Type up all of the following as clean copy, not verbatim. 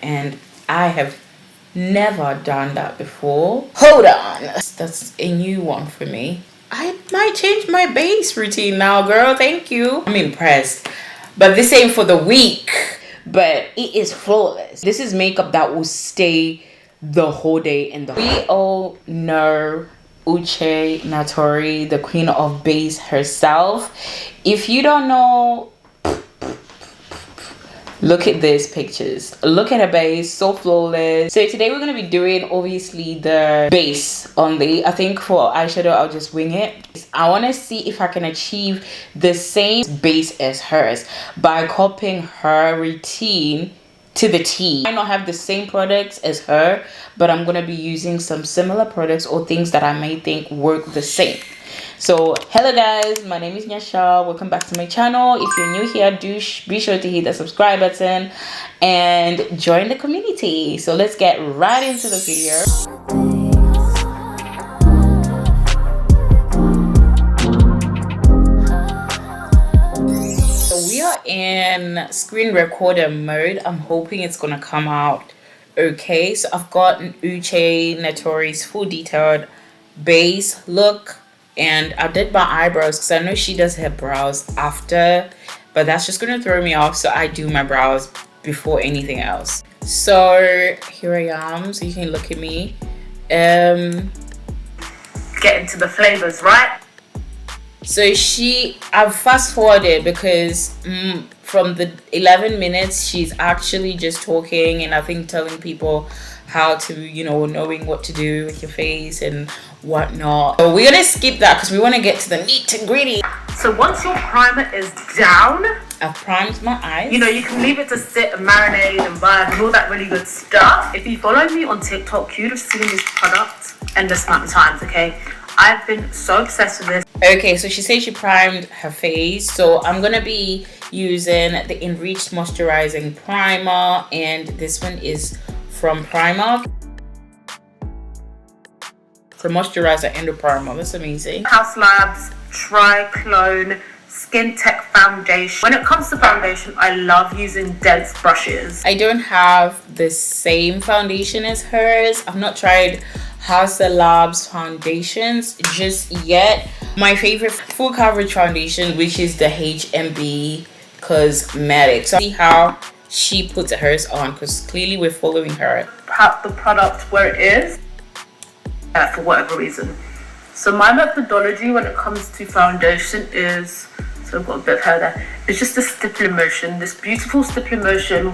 and I have never done that before. Hold on, that's a new one for me. I might change my base routine now, girl. Thank you. I'm impressed. But this ain't for the week. But it is flawless. This is makeup that will stay the whole day in the we all know Uche Natori, the queen of base herself. If you don't know, look at these pictures. Look at her base, so flawless. So today we're going to be doing obviously the base only. I think for eyeshadow I'll just wing it. I want to see if I can achieve the same base as hers by copying her routine to the T. I might not have the same products as her, but I'm going to be using some similar products or things that I may think work the same. So hello guys, my name is Nyasha. Welcome back to my channel. If you're new here, be sure to hit the subscribe button and join the community. So let's get right into the video. So we are in screen recorder mode. I'm hoping it's gonna come out okay. So I've got Uche Natori's full detailed base look. And I did my eyebrows because I know she does her brows after, but that's just gonna throw me off, so I do my brows before anything else. So here I am, so you can look at me. Get into the flavors, right? So I've fast forwarded because from the 11 minutes she's actually just talking and I think telling people how to, you know, knowing what to do with your face and whatnot. So we're gonna skip that because we want to get to the meat and gritty. So once your primer is down, I've primed my eyes. You know, you can leave it to sit and marinate and vibe and all that really good stuff. If you follow me on TikTok, you'd have seen this product endless amount of times, okay? I've been so obsessed with this. Okay, so she said she primed her face. So I'm gonna be using the Enriched Moisturizing Primer, and this one is from Primark. For moisturizer and a primer, that's amazing. House Labs Triclone Skin Tech Foundation. When it comes to foundation, I love using dense brushes. I don't have the same foundation as hers. I've not tried House Labs foundations just yet. My favorite full coverage foundation, which is the HMB Cosmetics. So see how she puts hers on, because clearly we're following her. Pat the product where it is. For whatever reason. So my methodology when it comes to foundation is, so I've got a bit of hair there, it's just a stippling motion, this beautiful stippling motion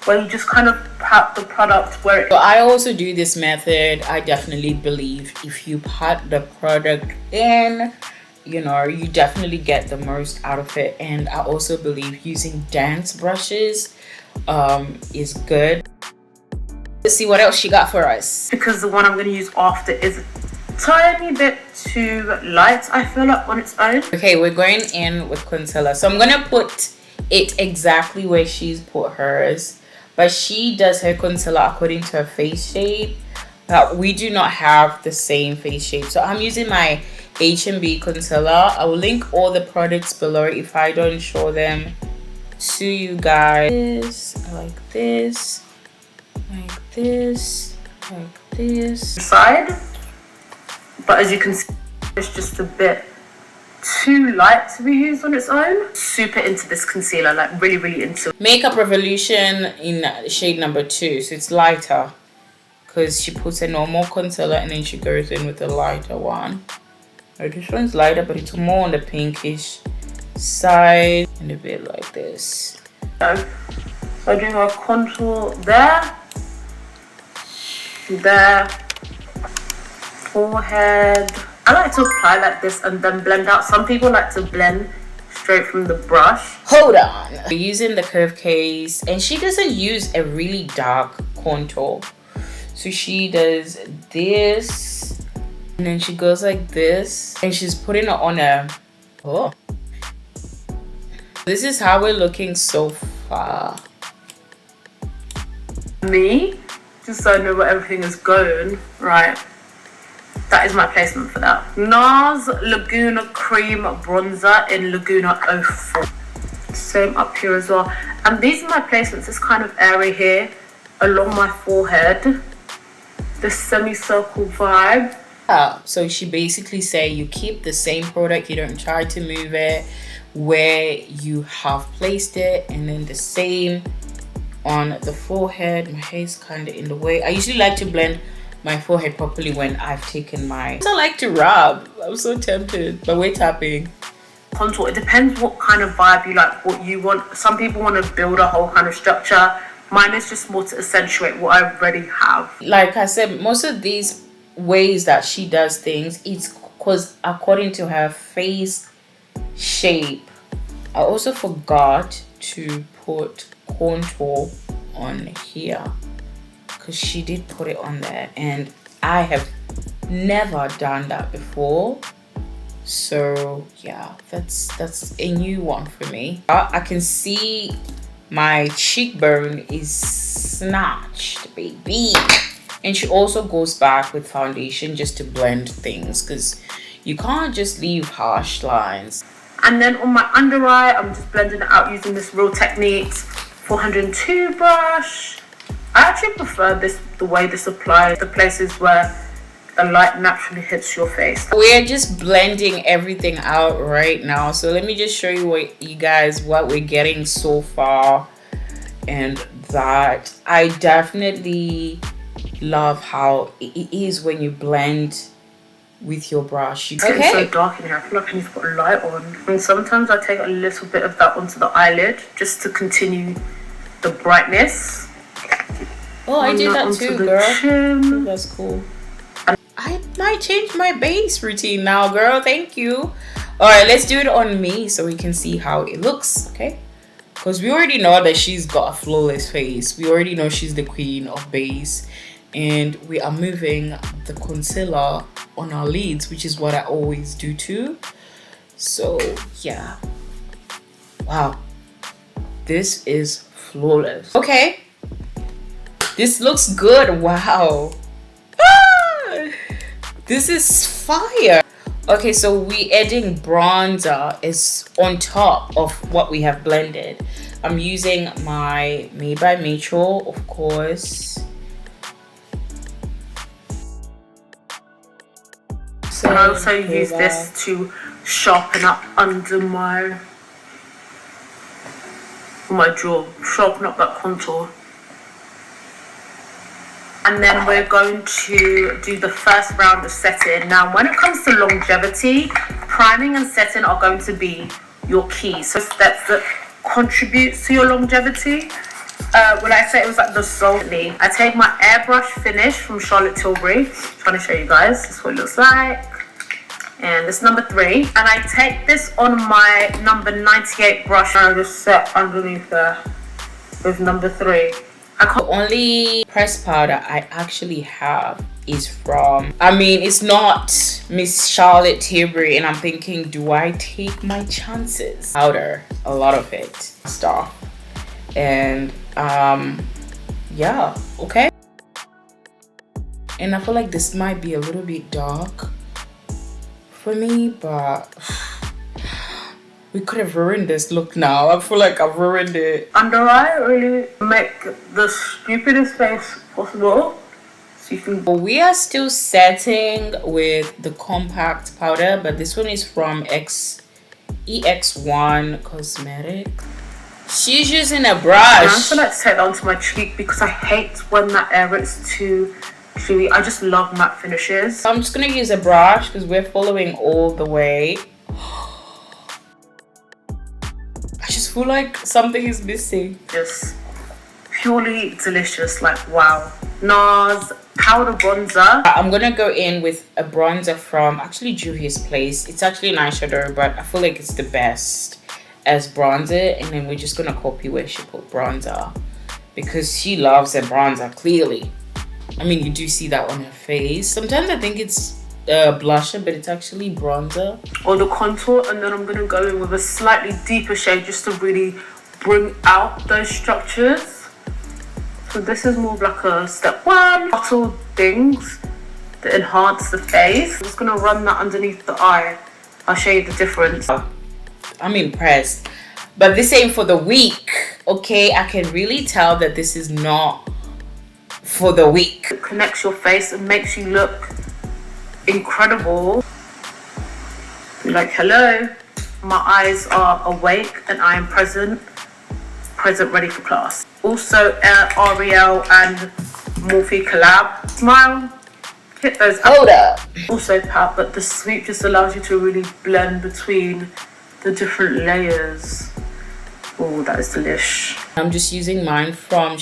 where you just kind of pat the product where it. So I also do this method. I definitely believe if you pat the product in, you know, you definitely get the most out of it. And I also believe using dense brushes is good. Let's see what else she got for us. Because the one I'm going to use after is a tiny bit too light, I feel like, on its own. Okay, we're going in with concealer. So I'm going to put it exactly where she's put hers. But she does her concealer according to her face shape. We do not have the same face shape. So I'm using my HMB concealer. I will link all the products below if I don't show them to you guys. Like this. Like this, like this. Side, but as you can see, it's just a bit too light to be used on its own. Super into this concealer, like really into it. Makeup Revolution in shade number 2, so it's lighter because she puts a normal concealer and then she goes in with a lighter one. This one's lighter, but it's more on the pinkish side and a bit like this. So I do my contour there. There, forehead. I like to apply like this and then blend out. Some people like to blend straight from the brush. Hold on. We're using the curve case, and she doesn't use a really dark contour. So she does this, and then she goes like this, and she's putting it on a, oh. This is how we're looking so far. Me? Just so I know where everything is going, right? That is my placement for that. NARS Laguna Cream Bronzer in Laguna 04. Same up here as well. And these are my placements. It's kind of airy here. along my forehead, this semicircle vibe. So she basically say you keep the same product, you don't try to move it where you have placed it, and then the same on the forehead. My hair's kind of in the way. I usually like to blend my forehead properly when I've taken my... I like to rub. I'm so tempted, but we're tapping. Contour, it depends what kind of vibe you like, what you want. Some people want to build a whole kind of structure. Mine is just more to accentuate what I already have. Like I said, most of these ways that she does things, it's because according to her face shape. I also forgot to put contour on here because she did put it on there, and I have never done that before. So yeah, that's a new one for me. I can see my cheekbone is snatched, baby. And she also goes back with foundation just to blend things, because you can't just leave harsh lines. And then on my under eye, I'm just blending it out using this Real Techniques 402 brush. I actually prefer this, the way this applies, the places where the light naturally hits your face. We're just blending everything out right now. So let me just show you what we're getting so far. And that I definitely love how it is when you blend with your brush. It's getting so dark in here. I feel like I need to put a light on. And sometimes I take a little bit of that onto the eyelid just to continue the brightness. Oh, I did that too, girl. That's cool. I might change my base routine now, girl. Thank you. All right, let's do it on me so we can see how it looks, okay? Because we already know that she's got a flawless face. We already know she's the queen of base. And we are moving the concealer on our lids, which is what I always do too. So yeah, wow, this is flawless. Okay, this looks good. Wow. This is fire. Okay, so we adding bronzer is on top of what we have blended. I'm using my Maybelline Metro, of course. So I also use this to sharpen up under my jaw, sharpen up that contour. And then we're going to do the first round of setting. Now, when it comes to longevity, priming and setting are going to be your key. So steps that contributes to your longevity. When I say it was like the soul, I take my airbrush finish from Charlotte Tilbury. I'm trying to show you guys. This is what it looks like. And it's number 3. And I take this on my number 98 brush and I just set underneath there with number 3. The only pressed powder I actually have is from, I mean, it's not Miss Charlotte Tilbury, and I'm thinking, do I take my chances? Powder, a lot of it, stuff. And yeah, okay. And I feel like this might be a little bit dark for me, but we could have ruined this look now. I feel like I've ruined it. Under eye really make the stupidest face possible. So you can... We are still setting with the compact powder, but this one is from EX1 Cosmetics. She's using a brush. I'm just gonna take that onto my cheek because I hate when that area is too chewy. I just love matte finishes. So I'm just gonna use a brush because we're following all the way. I just feel like something is missing. Just purely delicious, like wow. NARS powder bronzer. I'm gonna go in with a bronzer from actually Juvia's Place. It's actually an eyeshadow, but I feel like it's the best as bronzer. And then we're just gonna copy where she put bronzer because she loves a bronzer, clearly. I mean, you do see that on her face. Sometimes I think it's blusher, but it's actually bronzer. Or the contour, and then I'm gonna go in with a slightly deeper shade just to really bring out those structures. So this is more of like a step 1, subtle things that enhance the face. I'm just gonna run that underneath the eye. I'll show you the difference. I'm impressed, but this ain't for the weak, okay? I can really tell that this is not for the week. It connects your face and makes you look incredible. You're like, hello, my eyes are awake and I am present, ready for class. Also, L'Oreal and Morphe collab. Smile, hit those. Hold up. Also pat, but the sweep just allows you to really blend between the different layers. Oh, that is delish. I'm just using mine from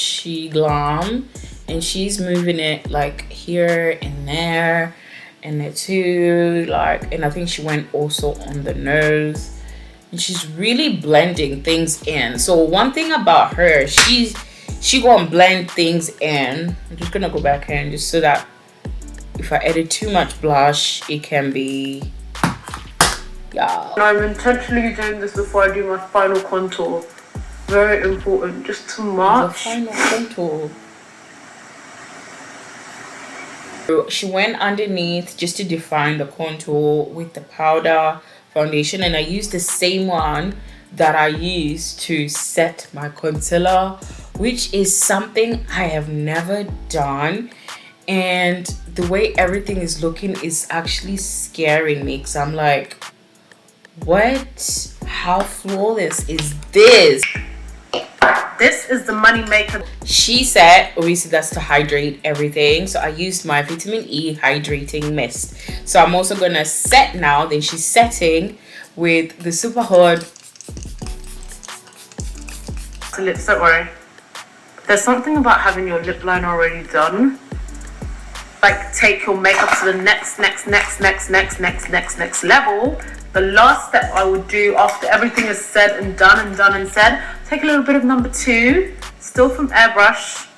Glam, and she's moving it like here and there and there too, like, and I think she went also on the nose, and she's really blending things in. So one thing about her, she gonna blend things in. I'm just gonna go back here and just so that if I edit too much blush, it can be, yeah. And I'm intentionally doing this before I do my final contour. Very important, just too much. The final contour. So she went underneath just to define the contour with the powder foundation, and I used the same one that I used to set my concealer, which is something I have never done. And the way everything is looking is actually scaring me, because I'm like, what? How flawless is this? This is the money maker. She said, obviously that's to hydrate everything. So I used my vitamin E hydrating mist. So I'm also gonna set now. Then she's setting with the super hard lips. Don't worry. There's something about having your lip line already done. Like, take your makeup to the next level. The last step I would do after everything is said and done, take a little bit of number 2, still from Airbrush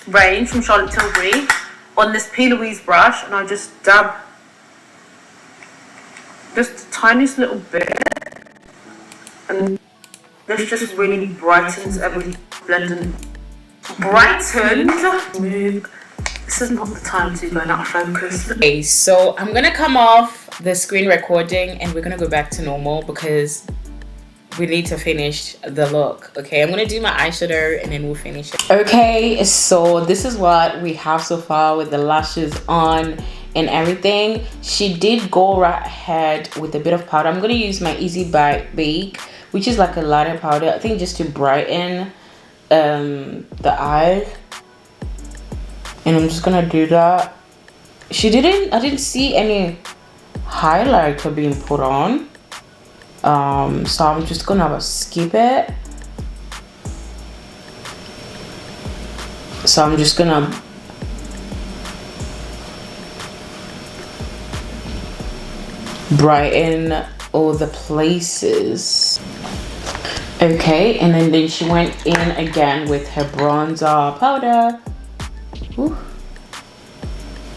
range from Charlotte Tilbury, on this P. Louise brush, and I just dab just the tiniest little bit, and this just really brightens everything. Blending, brightened. This is not the time to go out of focus. Okay, so I'm gonna come off the screen recording and we're gonna go back to normal because we need to finish the look. Okay, I'm gonna do my eyeshadow and then we'll finish it. Okay, so this is what we have so far with the lashes on and everything. She did go right ahead with a bit of powder. I'm gonna use my Easy Bake, which is like a lighter powder, I think, just to brighten the eye. And I'm just gonna do that. I didn't see any highlighter being put on. So I'm just gonna skip it. So I'm just gonna brighten all the places. Okay, and then she went in again with her bronzer powder. Ooh.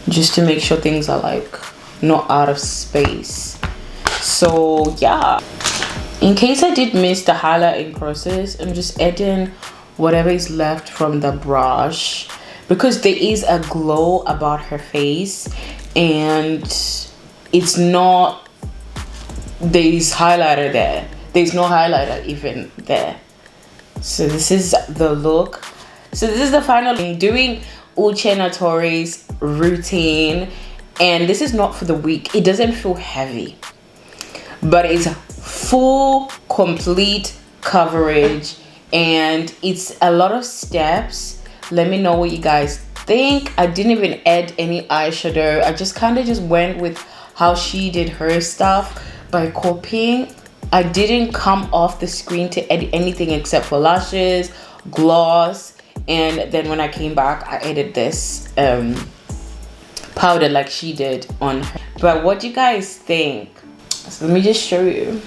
Just to make sure things are like not out of space. So yeah, in case I did miss the highlighting process, I'm just adding whatever is left from the brush, because there is a glow about her face and it's not, there's highlighter there, there's no highlighter even there. So this is the look. So this is the final thing, doing Uche Natori's routine, and this is not for the week. It doesn't feel heavy, but it's full complete coverage and it's a lot of steps. Let me know what you guys think. I didn't even add any eyeshadow. I just kind of just went with how she did her stuff by copying. I didn't come off the screen to edit anything except for lashes, gloss, and then when I came back I added this powder like she did on her. But what do you guys think? So let me just show you.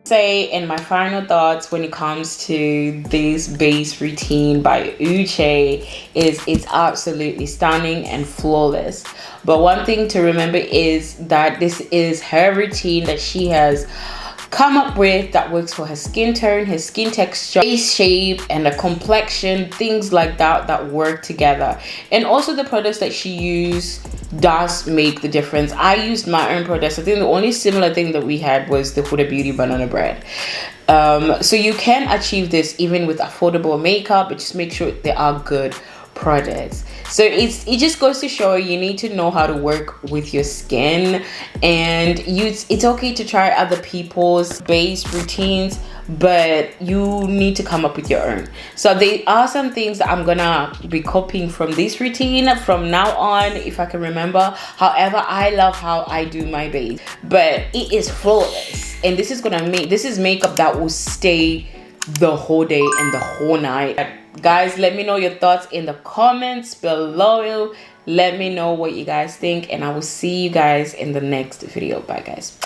Say in my final thoughts when it comes to this base routine by Uche is it's absolutely stunning and flawless. But one thing to remember is that this is her routine that she has come up with that works for her skin tone, her skin texture, face shape, and the complexion, things like that that work together. And also the products that she used does make the difference. I used my own products. I think the only similar thing that we had was the Huda Beauty banana bread. So you can achieve this even with affordable makeup, but just make sure they are good products. So it just goes to show you need to know how to work with your skin, and it's okay to try other people's base routines, but you need to come up with your own. So there are some things that I'm gonna be copying from this routine from now on, if I can remember. However, I love how I do my base, but it is flawless, and this is makeup that will stay the whole day and the whole night. Guys, let me know your thoughts in the comments below. Let me know what you guys think, and I will see you guys in the next video. Bye guys.